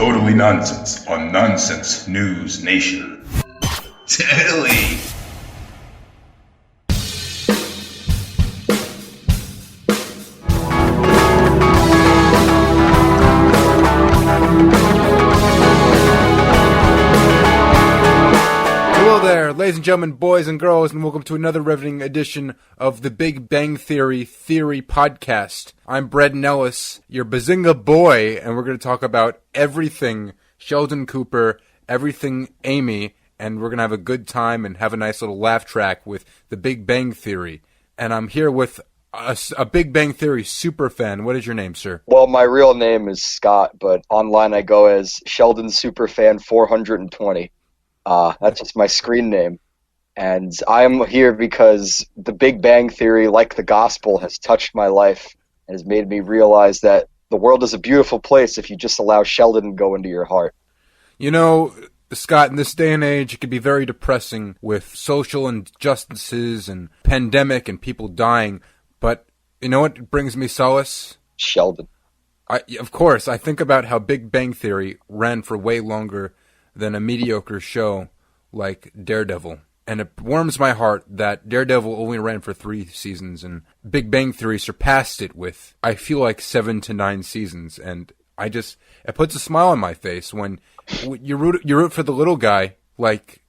Totally Nonsense on Nonsense News Nation. Totally. Hello there, ladies and gentlemen, boys and girls, and welcome to another riveting edition of the Big Bang Theory Podcast. I'm Brett Nellis, your Bazinga boy, and we're going to talk about everything Sheldon Cooper, everything Amy, and we're going to have a good time and have a nice little laugh track with the Big Bang Theory. And I'm here with a Big Bang Theory super fan. What is your name, sir? Well, my real name is Scott, but online I go as Sheldon Superfan 420. That's just my screen name. And I'm here because the Big Bang Theory, like the gospel, has touched my life and has made me realize that the world is a beautiful place if you just allow Sheldon to go into your heart. You know, Scott, in this day and age, it can be very depressing with social injustices and pandemic and people dying. But you know what brings me solace? Sheldon. Of course, I think about how Big Bang Theory ran for way longer than a mediocre show like Daredevil. And it warms my heart that Daredevil only ran for 3 seasons and Big Bang Theory surpassed it with, I feel like, 7 to 9 seasons. And it puts a smile on my face when you root for the little guy like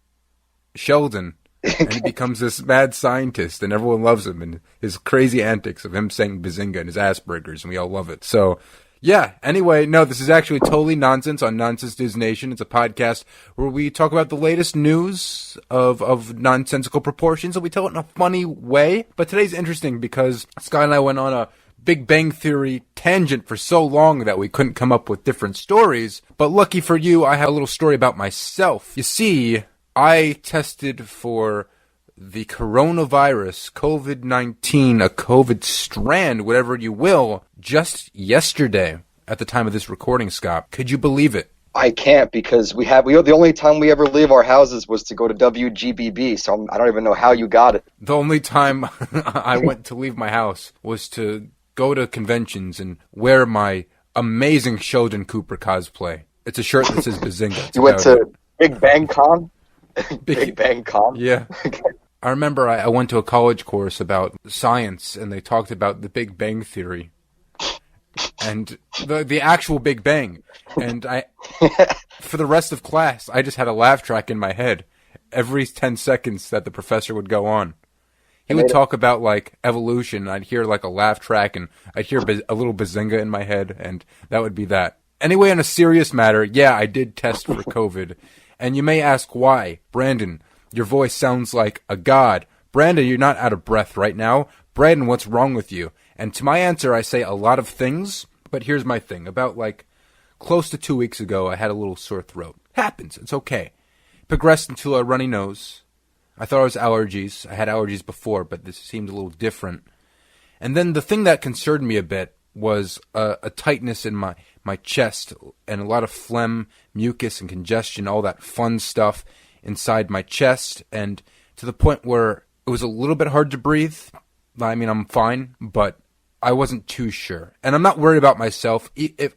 Sheldon, and he becomes this mad scientist, and everyone loves him, and his crazy antics of him saying Bazinga and his Asperger's, and we all love it. So, yeah, anyway, no, this is actually Totally Nonsense on Nonsense News Nation. It's a podcast where we talk about the latest news of nonsensical proportions, and we tell it in a funny way. But today's interesting because Scott and I went on a Big Bang Theory tangent for so long that we couldn't come up with different stories. But lucky for you, I have a little story about myself. You see, I tested for the coronavirus, COVID-19, a COVID strand, whatever you will, just yesterday at the time of this recording, Scott. Could you believe it? I can't because the only time we ever leave our houses was to go to WGBB, so I don't even know how you got it. The only time I went to leave my house was to go to conventions and wear my amazing Sheldon Cooper cosplay. It's a shirt that says Bazinga. You went to Big Bang Con? Big Bang Con? Yeah. I remember I went to a college course about science, and they talked about the Big Bang Theory and the actual Big Bang. And for the rest of class, I just had a laugh track in my head every 10 seconds that the professor would go on. He would talk about, like, evolution, and I'd hear, like, a laugh track, and I'd hear a little Bazinga in my head, and that would be that. Anyway, on a serious matter, yeah, I did test for COVID. And you may ask why. Brandon, your voice sounds like a god. Brandon, you're not out of breath right now. Brandon, what's wrong with you? And to my answer, I say a lot of things, but here's my thing. About, close to 2 weeks ago, I had a little sore throat. Happens. It's okay. Progressed into a runny nose. I thought it was allergies. I had allergies before, but this seemed a little different. And then the thing that concerned me a bit was a tightness in my chest and a lot of phlegm, mucus, and congestion, all that fun stuff inside my chest, and to the point where it was a little bit hard to breathe. I mean, I'm fine, but I wasn't too sure. And I'm not worried about myself.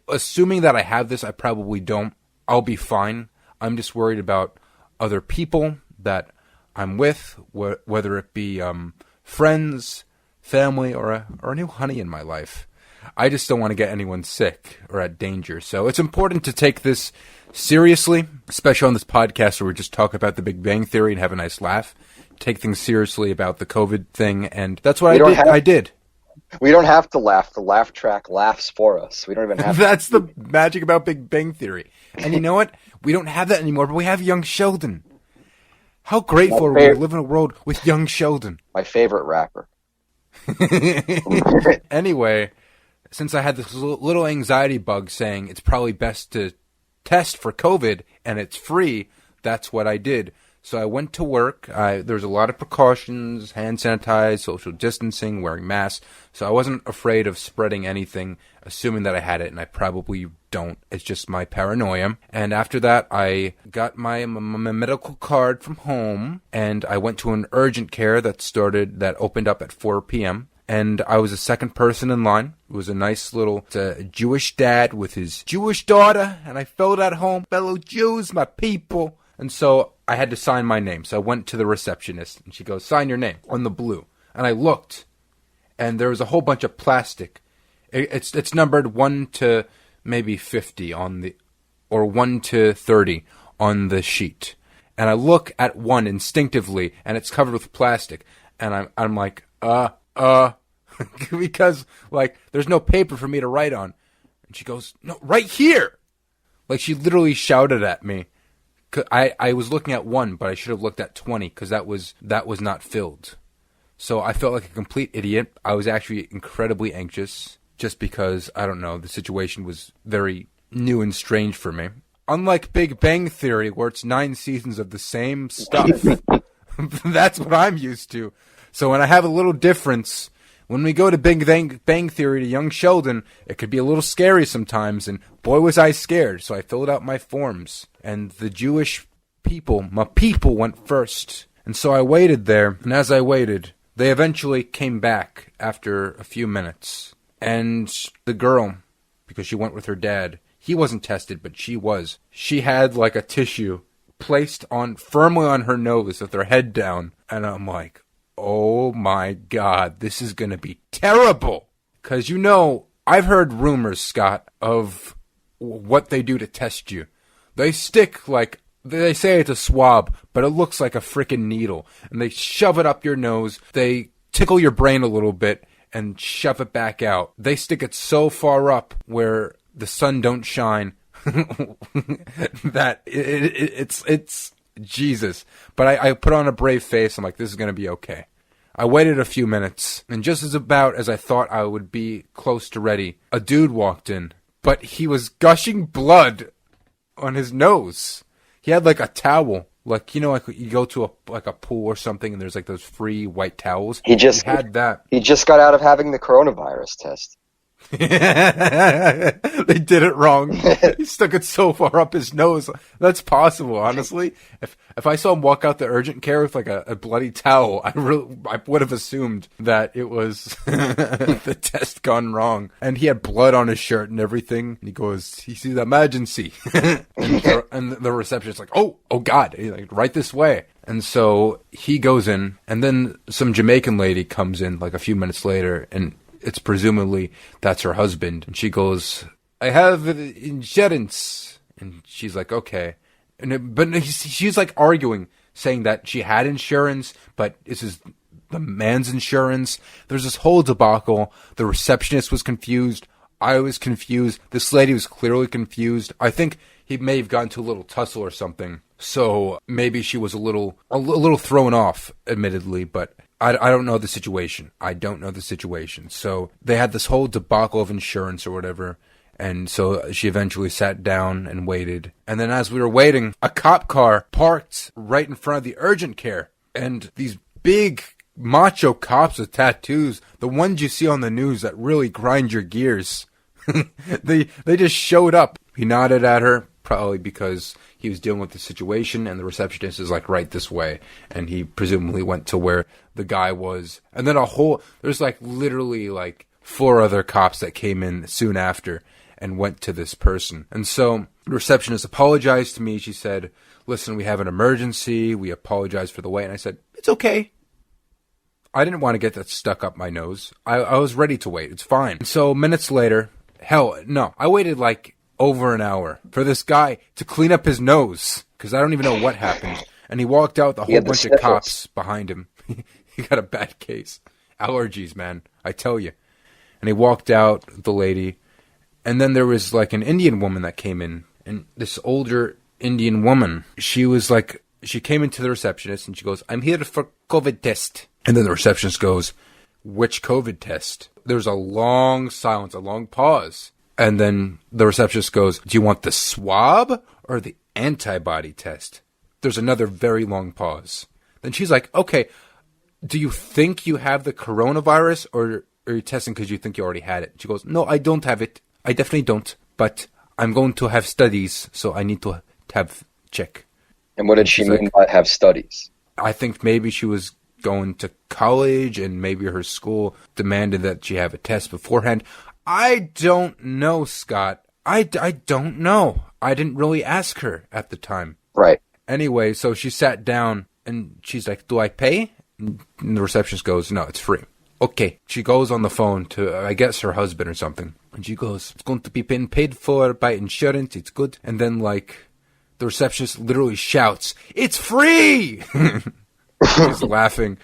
Assuming that I have this, I probably don't. I'll be fine. I'm just worried about other people that I'm with, whether it be friends, family, or a new honey in my life. I just don't want to get anyone sick or at danger. So it's important to take this seriously, especially on this podcast where we just talk about the Big Bang Theory and have a nice laugh. Take things seriously about the COVID thing, and that's what I did. We don't have to laugh. The laugh track laughs for us. We don't even have to. That's the magic about Big Bang Theory. And you know what? We don't have that anymore, but we have young Sheldon. How grateful are we to live in a world with young Sheldon? My favorite rapper. Anyway, since I had this little anxiety bug saying it's probably best to test for COVID and it's free, that's what I did. So I went to work. There was a lot of precautions, hand sanitize, social distancing, wearing masks. So I wasn't afraid of spreading anything, assuming that I had it, and I probably don't. It's just my paranoia. And after that, I got my medical card from home, and I went to an urgent care that opened up at 4 p.m., and I was the second person in line. It was a nice little Jewish dad with his Jewish daughter, and I felt at home, fellow Jews, my people. And so I had to sign my name. So I went to the receptionist, and she goes, sign your name on the blue. And I looked, and there was a whole bunch of plastic. It's numbered 1 to maybe 50 on the, or 1 to 30 on the sheet. And I look at one instinctively, and it's covered with plastic. And I'm like, because, like, there's no paper for me to write on. And she goes, no, right here! Like, she literally shouted at me. I was looking at one, but I should have looked at 20, because that was not filled. So I felt like a complete idiot. I was actually incredibly anxious, just because, I don't know, the situation was very new and strange for me. Unlike Big Bang Theory, where it's 9 seasons of the same stuff, that's what I'm used to. So when I have a little difference, when we go to Big Bang Theory to young Sheldon, it could be a little scary sometimes, and boy was I scared. So I filled out my forms, and the Jewish people, my people, went first. And so I waited there, and as I waited, they eventually came back after a few minutes. And the girl, because she went with her dad, he wasn't tested, but she was. She had like a tissue placed firmly on her nose with her head down, and I'm like, oh my God, this is going to be terrible. Because, you know, I've heard rumors, Scott, of what they do to test you. They stick, like, they say it's a swab, but it looks like a freaking needle. And they shove it up your nose. They tickle your brain a little bit and shove it back out. They stick it so far up where the sun don't shine that it's Jesus. But I put on a brave face. I'm like, this is going to be okay. I waited a few minutes, and just as I thought I would be close to ready, a dude walked in. But he was gushing blood on his nose. He had like a towel. Like, you know, like you go to a pool or something, and there's like those free white towels. He had that. He just got out of having the coronavirus test. They did it wrong. He stuck it so far up his nose. That's possible, honestly. If I saw him walk out the urgent care with like a bloody towel, I would have assumed that it was the test gone wrong. And he had blood on his shirt and everything. And he goes, "He sees emergency." and the receptionist's like, "Oh God!" He's like, "Right this way." And so he goes in, and then some Jamaican lady comes in like a few minutes later, and it's presumably that's her husband. And she goes, "I have insurance." And she's like, "Okay." But she's like arguing, saying that she had insurance, but this is the man's insurance. There's this whole debacle. The receptionist was confused. I was confused. This lady was clearly confused. I think he may have gotten to a little tussle or something. So maybe she was a little thrown off, admittedly, but I don't know the situation. I don't know the situation. So they had this whole debacle of insurance or whatever. And so she eventually sat down and waited. And then as we were waiting, a cop car parked right in front of the urgent care. And these big macho cops with tattoos, the ones you see on the news that really grind your gears, they just showed up. He nodded at her, probably because he was dealing with the situation, and the receptionist is like right this way. And he presumably went to where the guy was. And then there's like literally like 4 other cops that came in soon after and went to this person. And so the receptionist apologized to me. She said, "Listen, we have an emergency. We apologize for the wait." And I said, "It's okay." I didn't want to get that stuck up my nose. I was ready to wait. It's fine. And so minutes later, I waited like over an hour for this guy to clean up his nose, because I don't even know what happened. And he walked out with a whole bunch of cops behind him. He got a bad case. Allergies, man. I tell you. And he walked out, the lady. And then there was like an Indian woman that came in. And this older Indian woman, she came into the receptionist and she goes, "I'm here for COVID test." And then the receptionist goes, "Which COVID test?" There's a long silence, a long pause. And then the receptionist goes, "Do you want the swab or the antibody test?" There's another very long pause. Then she's like, "Okay, do you think you have the coronavirus, or are you testing because you think you already had it?" She goes, "No, I don't have it. I definitely don't. But I'm going to have studies, so I need to have check." And what did she mean by have studies? I think maybe she was going to college and maybe her school demanded that she have a test beforehand. I don't know, Scott. I don't know. I didn't really ask her at the time. Right. Anyway, so she sat down and she's like, do I pay? And the receptionist goes, no, it's free. Okay. She goes on the phone to, I guess, her husband or something. And she goes, it's going to be paid for by insurance. It's good. And then, like, the receptionist literally shouts, it's free! She's laughing.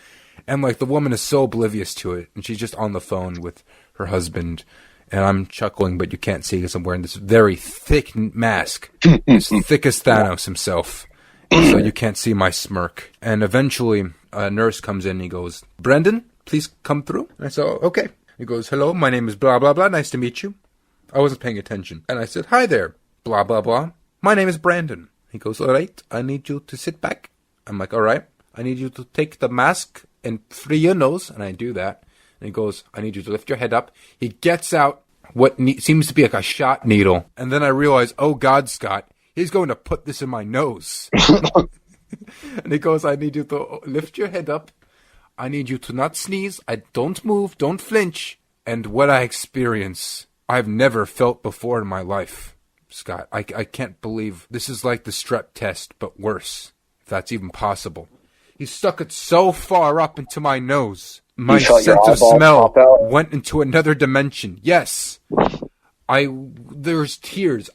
And, like, the woman is so oblivious to it. And she's just on the phone with her husband. And I'm chuckling, but you can't see because I'm wearing this very thick mask. As thick as Thanos himself. So you can't see my smirk. And eventually, a nurse comes in and he goes, Brendan, please come through. And I said, oh, okay. He goes, hello, my name is blah, blah, blah. Nice to meet you. I wasn't paying attention. And I said, hi there, blah, blah, blah. My name is Brandon. He goes, all right, I need you to sit back. I'm like, all right. I need you to take the mask and free your nose. And I do that. And he goes, I need you to lift your head up. He gets out what seems to be like a shot needle. And then I realize, oh, God, Scott, he's going to put this in my nose. And he goes, I need you to lift your head up. I need you to not sneeze. Don't move. Don't flinch. And what I experience, I've never felt before in my life, Scott. I can't believe this is like the strep test, but worse, if that's even possible. He stuck it so far up into my nose. My sense of smell went into another dimension. Yes. There's tears.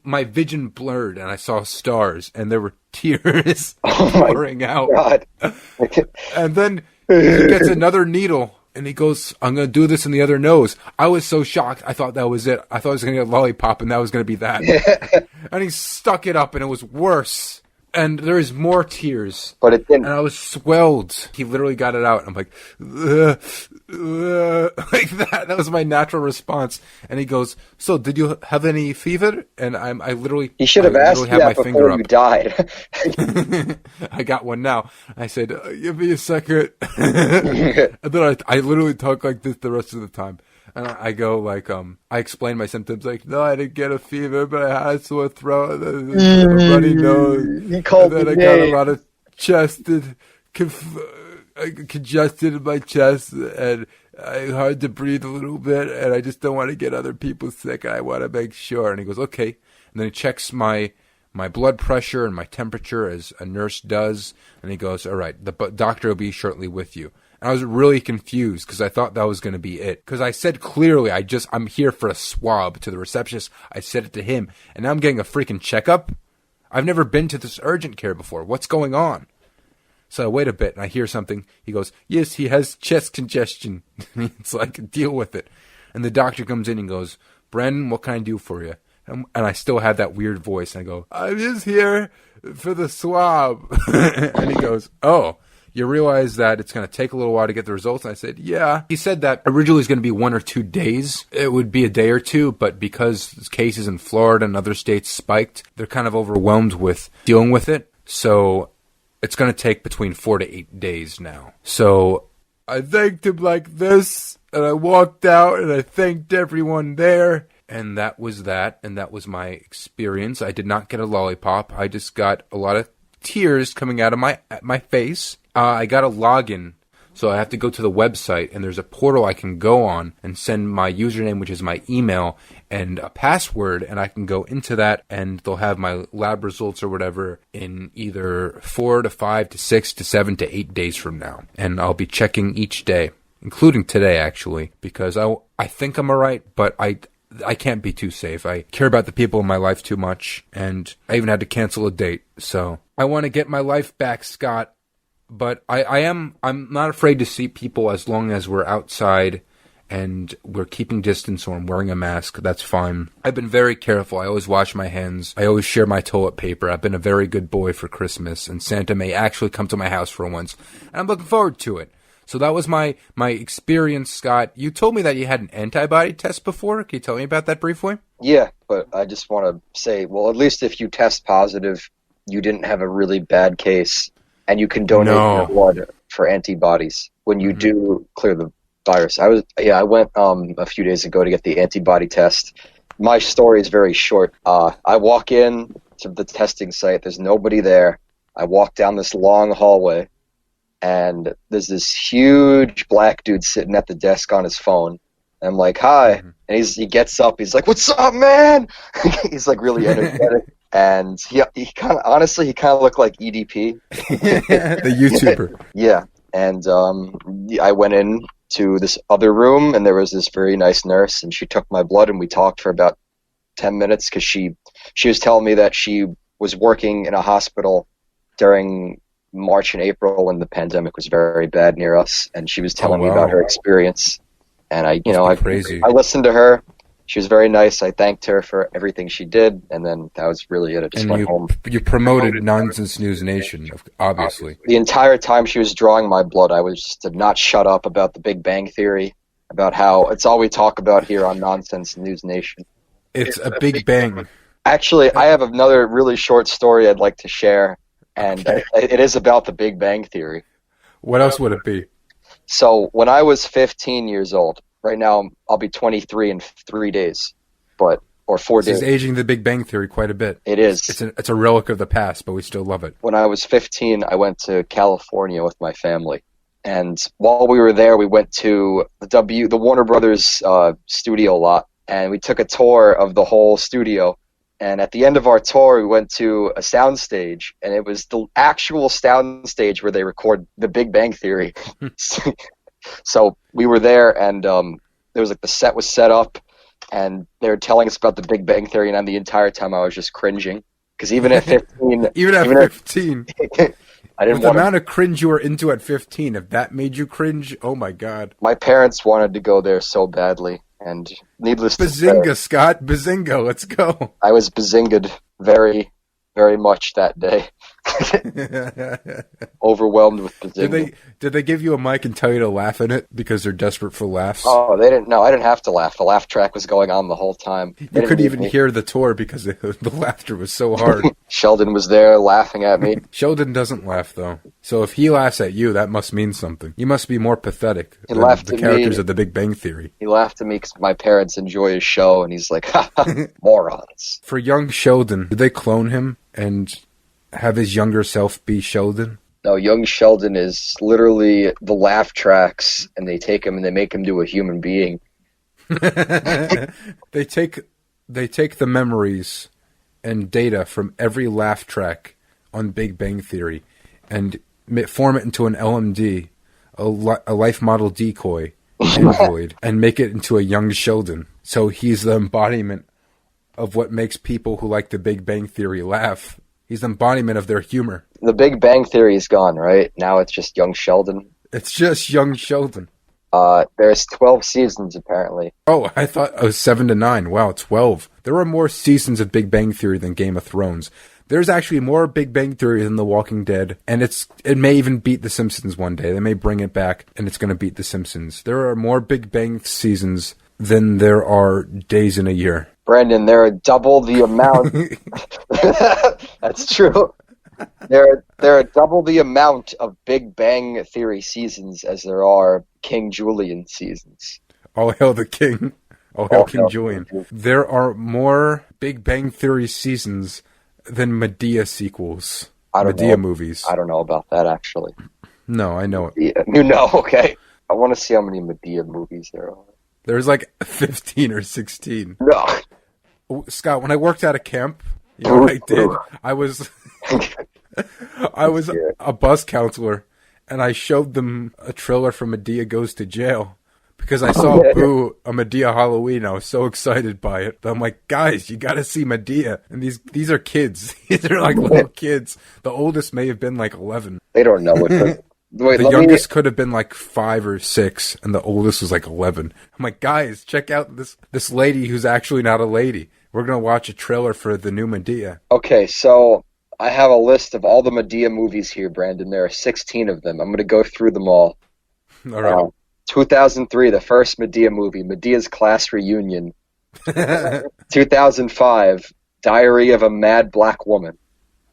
My vision blurred and I saw stars and there were tears pouring out. God. And then he gets another needle and he goes, I'm going to do this in the other nose. I was so shocked. I thought that was it. I thought I was going to get a lollipop and that was going to be that. And he stuck it up and it was worse. And there is more tears. But it didn't. And I was swelled. He literally got it out. I'm like, like that. That was my natural response. And he goes, so did you have any fever? And I literally, he should have asked you that before you died. I got one now. I said, give me a second. And then I literally talk like this the rest of the time. And I go like, I explain my symptoms like, no, I didn't get a fever, but I had a sore throat, a runny nose, and then I got a lot of congested in my chest, and hard to breathe a little bit, and I just don't want to get other people sick, and I want to make sure. And he goes, okay. And then he checks my blood pressure and my temperature as a nurse does, and he goes, all right, the doctor will be shortly with you. And I was really confused because I thought that was going to be it. Because I said clearly, I'm here for a swab to the receptionist. I said it to him. And now I'm getting a freaking checkup. I've never been to this urgent care before. What's going on? So I wait a bit and I hear something. He goes, yes, he has chest congestion. It's like, deal with it. And the doctor comes in and goes, Brandon, what can I do for you? And I still have that weird voice. And I go, I'm just here for the swab. And he goes, oh. You realize that it's going to take a little while to get the results? And I said, yeah. He said that originally it was going to be 1 or 2 days. It would be a day or two, but because cases in Florida and other states spiked, they're kind of overwhelmed with dealing with it. So it's going to take between 4 to 8 days now. So I thanked him like this, and I walked out, and I thanked everyone there. And that was that, and that was my experience. I did not get a lollipop. I just got a lot of tears coming out of my face. I got a login, so I have to go to the website, and there's a portal I can go on and send my username, which is my email, and a password, and I can go into that, and they'll have my lab results or whatever in either 4 to 5 to 6 to 7 to 8 days from now. And I'll be checking each day, including today, actually, because I think I'm all right, but I can't be too safe. I care about the people in my life too much, and I even had to cancel a date. So I want to get my life back, Scott. But I'm not afraid to see people as long as we're outside and we're keeping distance or I'm wearing a mask. That's fine. I've been very careful. I always wash my hands. I always share my toilet paper. I've been a very good boy for Christmas, and Santa may actually come to my house for once. And I'm looking forward to it. So that was my experience, Scott. You told me that you had an antibody test before. Can you tell me about that briefly? Yeah, but I just want to say, well, at least if you test positive, you didn't have a really bad case. And you can donate your blood for antibodies when you do clear the virus. I went a few days ago to get the antibody test. My story is very short. I walk in to the testing site. There's nobody there. I walk down this long hallway, and there's this huge black dude sitting at the desk on his phone. And I'm like, hi. And he gets up. He's like, what's up, man? He's like really energetic. And he kind of, honestly, he kind of looked like EDP. The YouTuber. Yeah. And I went in to this other room, and there was this very nice nurse, and she took my blood, and we talked for about 10 minutes because she was telling me that she was working in a hospital during March and April when the pandemic was very bad near us, and she was telling me about her experience. And I listened to her. She was very nice. I thanked her for everything she did, and then that was really it. I just went home. You promoted Nonsense News Nation, obviously. The entire time she was drawing my blood, I was to not shut up about the Big Bang Theory, about how it's all we talk about here on Nonsense News Nation. It's a big bang. Actually, I have another really short story I'd like to share, and it is about the Big Bang Theory. What else would it be? So when I was 15 years old, right now I'll be 23 in 3 days, or 4 days. It's aging the Big Bang Theory quite a bit. It is. It's a relic of the past, but we still love it. When I was 15, I went to California with my family. And while we were there, we went to the Warner Brothers studio lot, and we took a tour of the whole studio. And at the end of our tour, we went to a soundstage, and it was the actual soundstage where they record the Big Bang Theory. So we were there, and there was like the set was set up, and they were telling us about the Big Bang Theory, and the entire time I was just cringing because even at 15, even at 15, I didn't With the amount of cringe you were into at 15, if that made you cringe, oh my god! My parents wanted to go there so badly. And needless to say, Bazinga, Scott, Bazinga, let's go. I was bazinged very, very much that day. Overwhelmed with bazinga. Did they give you a mic and tell you to laugh in it because they're desperate for laughs? Oh, they didn't. No, I didn't have to laugh. The laugh track was going on the whole time. You couldn't even hear the tour because the laughter was so hard. Sheldon was there laughing at me. Sheldon doesn't laugh, though. So if he laughs at you, that must mean something. You must be more pathetic than the characters of the Big Bang Theory. He laughed at me because my parents enjoy his show, and he's like, ha ha, morons. For young Sheldon, did they clone him and have his younger self be Sheldon? No, young Sheldon is literally the laugh tracks, and they take him and they make him do a human being. They take the memories and data from every laugh track on Big Bang Theory and form it into an LMD, a life model decoy android, and make it into a young Sheldon. So he's the embodiment of what makes people who like the Big Bang Theory laugh. He's the embodiment of their humor. The Big Bang Theory is gone, right? Now it's just young Sheldon. It's just young Sheldon. There's 12 seasons, apparently. Oh, I thought it was 7 to 9. Wow, 12. There are more seasons of Big Bang Theory than Game of Thrones. There's actually more Big Bang Theory than The Walking Dead, and it may even beat The Simpsons one day. They may bring it back, and it's going to beat The Simpsons. There are more Big Bang seasons than there are days in a year. Brandon, there are double the amount. That's true. There are double the amount of Big Bang Theory seasons as there are King Julian seasons. All hail the king. All hail King Julian. There are more Big Bang Theory seasons than Madea sequels. Madea movies. I don't know about that, actually. No, I know it. You know, okay. I want to see how many Madea movies there are. There's like 15 or 16. No. Scott, when I worked at a camp, you know what I did? I was a bus counselor, and I showed them a trailer for Madea Goes to Jail because I saw Boo, a Madea Halloween. I was so excited by it. But I'm like, guys, you got to see Madea. And these are kids. These are like little kids. The oldest may have been like 11. They don't know what. Wait, the youngest could have been like 5 or 6, and the oldest was like 11. I'm like, guys, check out this lady who's actually not a lady. We're going to watch a trailer for the new Madea. Okay, so I have a list of all the Madea movies here, Brandon. There are 16 of them. I'm going to go through them all. All right. 2003, the first Madea movie, Medea's Class Reunion. 2005, Diary of a Mad Black Woman.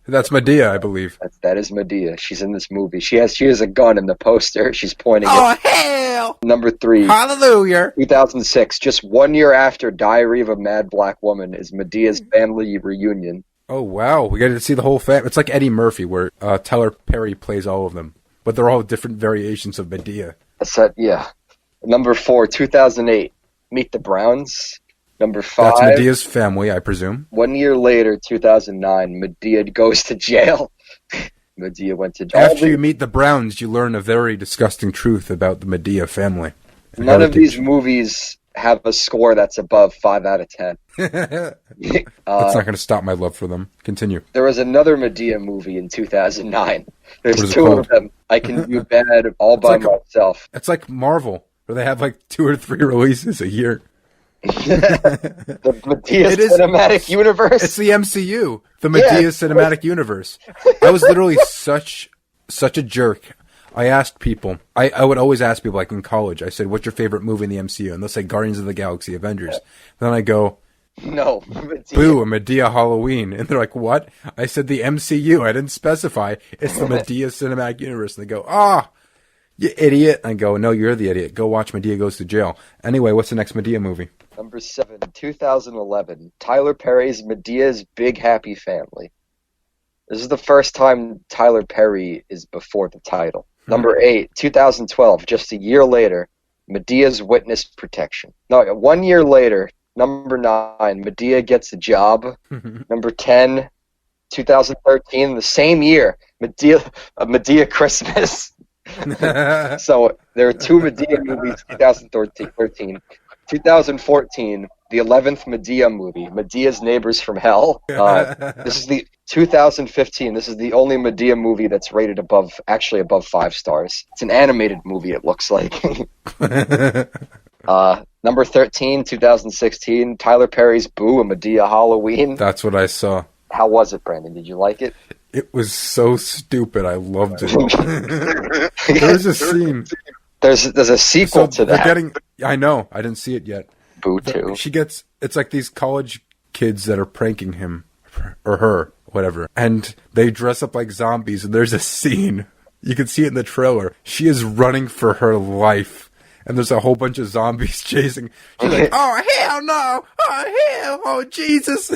That's Madea, I believe. That is Madea. She's in this movie. She has a gun in the poster. She's pointing it. Hell! Number 3. Hallelujah! 2006, just 1 year after Diary of a Mad Black Woman, is Medea's Family Reunion. Oh, wow. We got to see the whole family. It's like Eddie Murphy, where Tyler Perry plays all of them. but they're all different variations of Madea. Yeah. Number 4, 2008, Meet the Browns. Number 5. That's Medea's family, I presume. 1 year later, 2009, Madea goes to jail. Madea went to jail. After you meet the Browns, you learn a very disgusting truth about the Madea family. None of these movies have a score that's above 5 out of 10. That's not going to stop my love for them. Continue. There was another Madea movie in 2009. There's What is it 2 called? of them. I Can Do Bad All by Myself. It's like Marvel, where they have like 2 or 3 releases a year. The Madea Cinematic Universe. It's the MCU, the Madea Cinematic Universe. I was literally such a jerk. I asked people. I would always ask people, like in college. I said, "What's your favorite movie in the MCU?" And they'll say, "Guardians of the Galaxy, Avengers." Then I go, No, Madea. "Boo, a Madea Halloween," and they're like, "What?" I said, "The MCU." I didn't specify. It's the Madea Cinematic Universe. And they go, "Ah, you idiot!" I go, "No, you're the idiot. Go watch Madea Goes to Jail." Anyway, what's the next Madea movie? Number 7, 2011, Tyler Perry's Medea's Big Happy Family. This is the first time Tyler Perry is before the title. Number 8, 2012, just a year later, Medea's Witness Protection. No, 1 year later, number 9, Madea Gets a Job. Number 10, 2013, the same year, Madea Christmas. So there are 2 Madea movies, 2013. 2014, the 11th Madea movie, Medea's Neighbors from Hell. This is the 2015. This is the only Madea movie that's rated above 5 stars. It's an animated movie, it looks like. Number 13, 2016, Tyler Perry's Boo, a Madea Halloween. That's what I saw. How was it, Brandon? Did you like it? It was so stupid. I loved it. There's a scene. There's a sequel to that. I know. I didn't see it yet. Boo 2. It's like these college kids that are pranking him or her, whatever. And they dress up like zombies. And there's a scene. You can see it in the trailer. She is running for her life. And there's a whole bunch of zombies chasing. She's like, "Oh, hell no. Oh, hell. Oh, Jesus."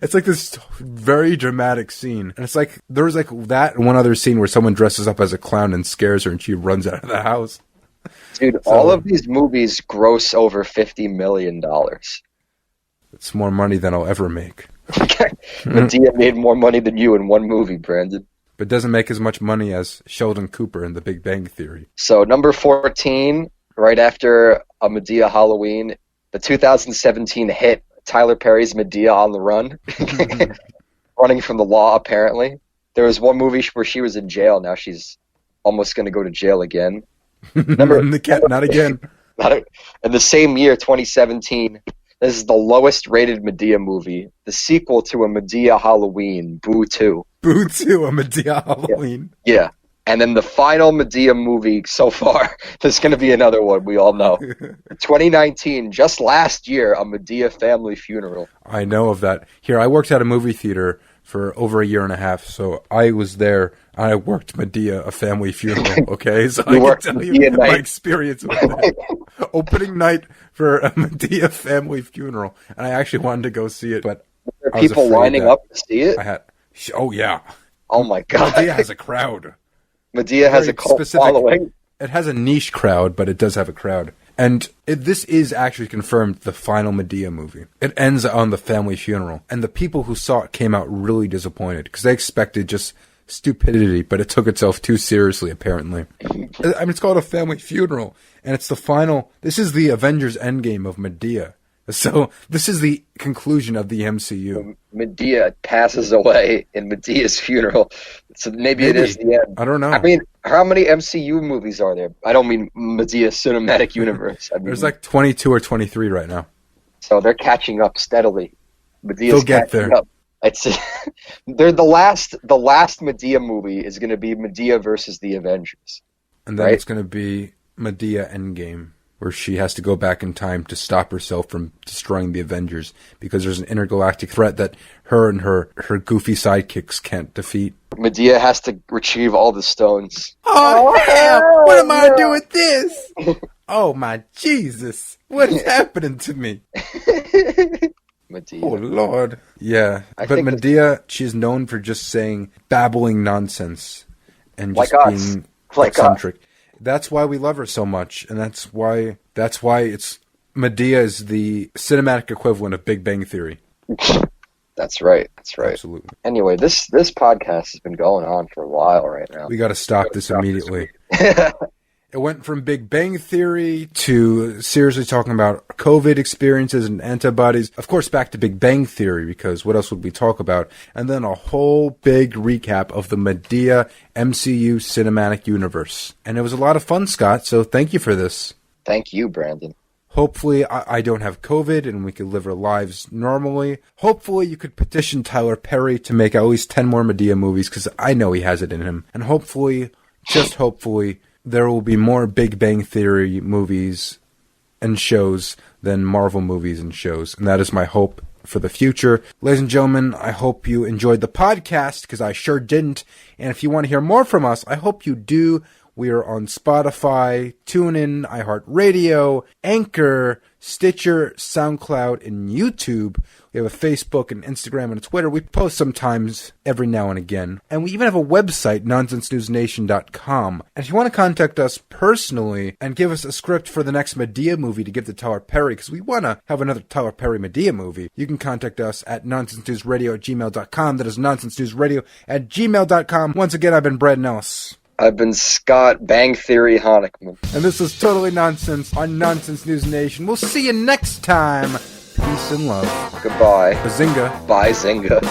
It's like this very dramatic scene. And it's like, there was like that and one other scene where someone dresses up as a clown and scares her and she runs out of the house. Dude, all of these movies gross over $50 million. It's more money than I'll ever make. Madea made more money than you in one movie, Brandon. But doesn't make as much money as Sheldon Cooper in The Big Bang Theory. So number 14, right after a Madea Halloween, the 2017 hit Tyler Perry's Madea on the Run. Running from the law, apparently. There was one movie where she was in jail. Now she's almost going to go to jail again. Not again. In the same year, 2017, this is the lowest rated Madea movie. The sequel to a Madea Halloween, Boo 2. Boo 2, a Madea Halloween. Yeah. And then the final Madea movie so far, there's going to be another one, we all know. 2019, just last year, a Madea family funeral. I know of that. Here, I worked at a movie theater for over a year and a half, so I was there. I worked Madea, a family funeral, okay? So I can tell you my experience with that. Opening night for a Madea family funeral, and I actually wanted to go see it, but were there people lining up to see it? Oh, yeah. Oh, my God. Madea has a crowd. Madea has a cult following. It has a niche crowd, but it does have a crowd. And this is actually confirmed the final Madea movie. It ends on the family funeral. And the people who saw it came out really disappointed because they expected just stupidity, but it took itself too seriously, apparently. I mean, it's called a family funeral. And it's the final... This is the Avengers Endgame of Madea. So this is the conclusion of the MCU. Madea passes away in Medea's funeral. So maybe it is the end. I don't know. I mean, how many MCU movies are there? I don't mean Medea Cinematic Universe. I mean, there's like 22 or 23 right now. So they're catching up steadily. They'll get there. Up. They're the last Madea movie is going to be Madea versus the Avengers. And then it's going to be Madea Endgame, where she has to go back in time to stop herself from destroying the Avengers because there's an intergalactic threat that her and her goofy sidekicks can't defeat. Madea has to retrieve all the stones. Oh, hell! What am I to do with this? Oh, my Jesus. What is happening to me? Madea. Oh, Lord. Yeah. But Madea, she's known for just saying babbling nonsense and just being Like eccentric. That's why we love her so much, and that's why it's Madea is the cinematic equivalent of Big Bang Theory. That's right. Absolutely. Anyway, this podcast has been going on for a while right now. We got to stop this immediately. It went from Big Bang Theory to seriously talking about COVID experiences and antibodies. Of course, back to Big Bang Theory, because what else would we talk about? And then a whole big recap of the Madea MCU cinematic universe. And it was a lot of fun, Scott, so thank you for this. Thank you, Brandon. Hopefully, I don't have COVID and we can live our lives normally. Hopefully, you could petition Tyler Perry to make at least 10 more Madea movies, because I know he has it in him. And hopefully, just hopefully, there will be more Big Bang Theory movies and shows than Marvel movies and shows. And that is my hope for the future. Ladies and gentlemen, I hope you enjoyed the podcast, because I sure didn't. And if you want to hear more from us, I hope you do. We are on Spotify, TuneIn, iHeartRadio, Anchor, Stitcher, SoundCloud, and YouTube. We have a Facebook and Instagram and a Twitter. We post sometimes every now and again. And we even have a website, nonsensenewsnation.com. And if you want to contact us personally and give us a script for the next Madea movie to give to Tyler Perry, because we want to have another Tyler Perry Madea movie, you can contact us at nonsensenewsradio@gmail.com. That is nonsensenewsradio@gmail.com. Once again, I've been Brad Nellis. I've been Scott Bang Theory Honickman. And this is Totally Nonsense on Nonsense News Nation. We'll see you next time. Peace and love. Goodbye. Bazinga. Bye, Zynga.